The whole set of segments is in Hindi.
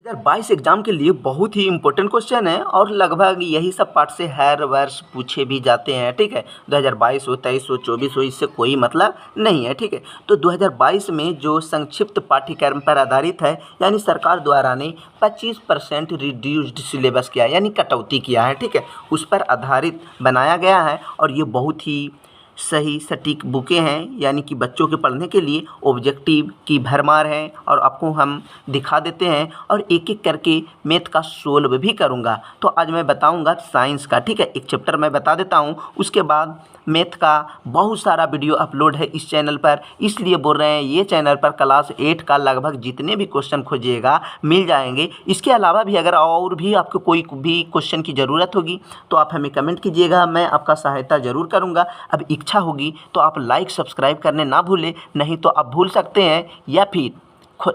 2022 एग्जाम के लिए बहुत ही इम्पोर्टेंट क्वेश्चन है और लगभग यही सब पार्ट से हर वर्ष पूछे भी जाते हैं। ठीक है, 2022 हो, 23 हो, 24 हो, इससे कोई मतलब नहीं है। ठीक है, तो 2022 में जो संक्षिप्त पाठ्यक्रम पर आधारित है, यानी सरकार द्वारा ने 25% रिड्यूस्ड सिलेबस किया, यानी कटौती किया है। ठीक है, उस पर आधारित बनाया गया है और ये बहुत ही सही सटीक बुकें हैं, यानी कि बच्चों के पढ़ने के लिए ऑब्जेक्टिव की भरमार है। और आपको हम दिखा देते हैं और एक एक करके मैथ का सोल्व भी करूँगा। तो आज मैं बताऊँगा साइंस का। ठीक है, एक चैप्टर मैं बता देता हूँ, उसके बाद मैथ का बहुत सारा वीडियो अपलोड है इस चैनल पर, इसलिए बोल रहे हैं ये चैनल पर क्लास 8 का लगभग जितने भी क्वेश्चन खोजिएगा मिल जाएंगे। इसके अलावा भी अगर और भी आपको कोई भी क्वेश्चन की ज़रूरत होगी तो आप हमें कमेंट कीजिएगा, मैं आपका सहायता ज़रूर करूँगा। अब इच्छा होगी तो आप लाइक सब्सक्राइब करने ना भूलें, नहीं तो आप भूल सकते हैं या फिर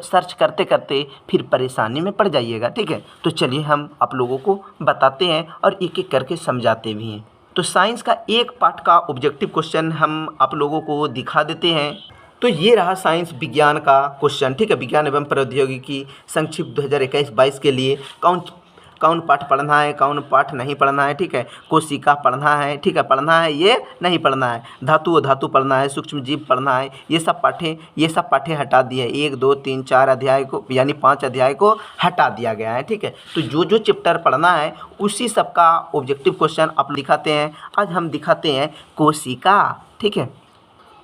सर्च करते करते फिर परेशानी में पड़ जाइएगा। ठीक है, तो चलिए हम आप लोगों को बताते हैं और एक एक करके समझाते भी हैं। तो साइंस का एक पार्ट का ऑब्जेक्टिव क्वेश्चन हम आप लोगों को दिखा देते हैं। तो ये रहा साइंस विज्ञान का क्वेश्चन। ठीक है, विज्ञान एवं प्रौद्योगिकी संक्षिप्त 2021-22 के लिए कौन पाठ पढ़ना है, कौन पाठ नहीं पढ़ना है। ठीक है, कोशिका पढ़ना है, ठीक है, पढ़ना है, ये नहीं पढ़ना है, धातु व धातु पढ़ना है, सूक्ष्म जीव पढ़ना है। ये सब पाठे हटा दिए, 1 2 3 4 अध्याय को, यानी 5 अध्याय को हटा दिया गया है। ठीक है, तो जो चैप्टर पढ़ना है उसी सब का ऑब्जेक्टिव क्वेश्चन आप दिखाते हैं। आज हम दिखाते हैं कोशिका। ठीक है,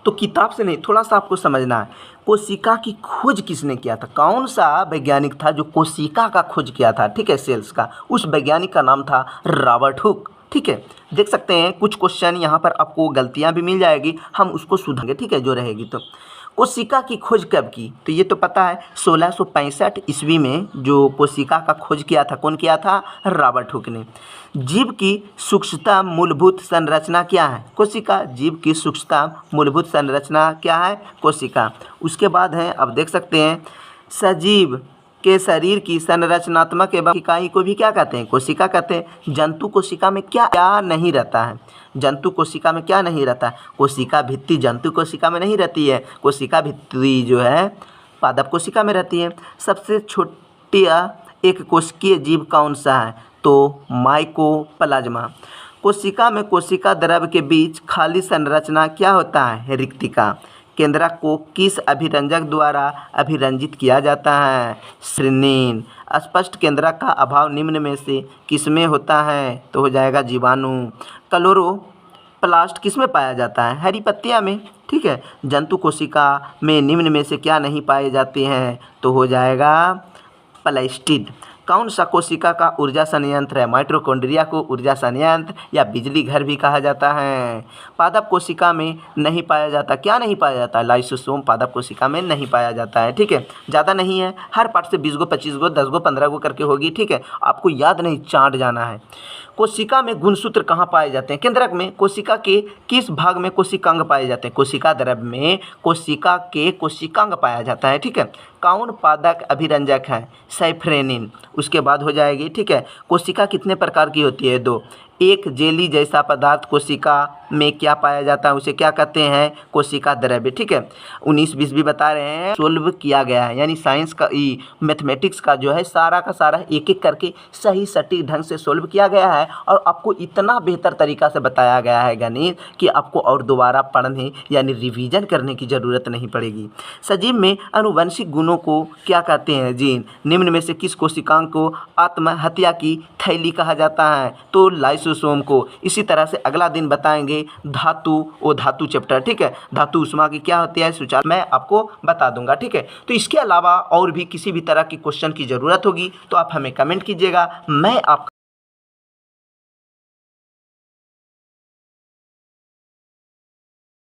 तो किताब से नहीं, थोड़ा सा आपको समझना है। कोशिका की खोज किसने किया था, कौन सा वैज्ञानिक था जो कोशिका का खोज किया था। ठीक है, सेल्स का, उस वैज्ञानिक का नाम था रॉबर्ट हुक। ठीक है, देख सकते हैं कुछ क्वेश्चन यहाँ पर आपको गलतियाँ भी मिल जाएगी, हम उसको सुधारेंगे। ठीक है, जो रहेगी। तो कोशिका की खोज कब की, तो ये तो पता है 1665 ईस्वी में जो कोशिका का खोज किया था, कौन किया था, रॉबर्ट हुक ने। जीव की सूक्ष्मतम मूलभूत संरचना क्या है, कोशिका। जीव की सूक्ष्मतम मूलभूत संरचना क्या है, कोशिका। उसके बाद है, अब देख सकते हैं, सजीव के शरीर की संरचनात्मक एवं इकाई को भी क्या कहते हैं, कोशिका कहते हैं। जंतु कोशिका में क्या नहीं रहता है, जंतु कोशिका में क्या नहीं रहता है, कोशिका भित्ति जंतु कोशिका में नहीं रहती है, कोशिका भित्ति जो है पादप कोशिका में रहती है। सबसे छोटी एक कोशिकीय जीव कौन सा है, तो माइकोप्लाज्मा। कोशिका में कोशिका द्रव्य के बीच खाली संरचना क्या होता है, रिक्तिका। केंद्रक को किस अभिरंजक द्वारा अभिरंजित किया जाता है, श्रेनीन। स्पष्ट केंद्रक का अभाव निम्न में से किसमें होता है, तो हो जाएगा जीवाणु। क्लोरोप्लास्ट किसमें पाया जाता है, हरी पत्तियाँ में। ठीक है, जंतु कोशिका में निम्न में से क्या नहीं पाए जाते हैं, तो हो जाएगा प्लास्टिड। कौन सा कोशिका का ऊर्जा संयंत्र है, माइटोकॉन्ड्रिया को ऊर्जा संयंत्र या बिजली घर भी कहा जाता है। पादप कोशिका में नहीं पाया जाता, क्या नहीं पाया जाता, लाइसोसोम पादप कोशिका में नहीं पाया जाता है। ठीक है, ज़्यादा नहीं है, हर पार्ट से 20 गो 25 गो 10 गो 15 गो करके होगी। ठीक है, आपको याद नहीं, चाट जाना है। कोशिका में गुणसूत्र कहाँ पाए जाते हैं, केंद्रक में। कोशिका के किस भाग में कोशिकांग पाए जाते हैं, कोशिका द्रव्य में कोशिका के कोशिकांग पाया जाता है। ठीक है, कौन पादप अभिरंजक है, साइफ्रेनिन। उसके बाद हो जाएगी। ठीक है, कोशिका कितने प्रकार की होती है, 2। एक जेली जैसा पदार्थ कोशिका में क्या पाया जाता है, उसे क्या कहते हैं, कोशिका द्रव्य। ठीक है, 19-20 भी बता रहे हैं, सोल्व किया गया है, यानी साइंस का मैथमेटिक्स का जो है सारा का सारा एक एक करके सही सटीक ढंग से सोल्व किया गया है और आपको इतना बेहतर तरीका से बताया गया है गणित कि आपको और दोबारा पढ़ने यानी रिवीजन करने की ज़रूरत नहीं पड़ेगी। सजीव में आनुवंशिक गुणों को क्या कहते हैं, जीन। निम्न में से किस कोशिकांग को आत्महत्या की थैली कहा जाता है, तो लाइसोसोम को। इसी तरह से अगला दिन बताएंगे धातु चैप्टर। ठीक है, धातु उष्मा की क्या होती है, सूचना मैं आपको बता दूंगा। ठीक है, तो इसके अलावा और भी किसी भी तरह की क्वेश्चन की ज़रूरत होगी तो आप हमें कमेंट कीजिएगा, मैं आप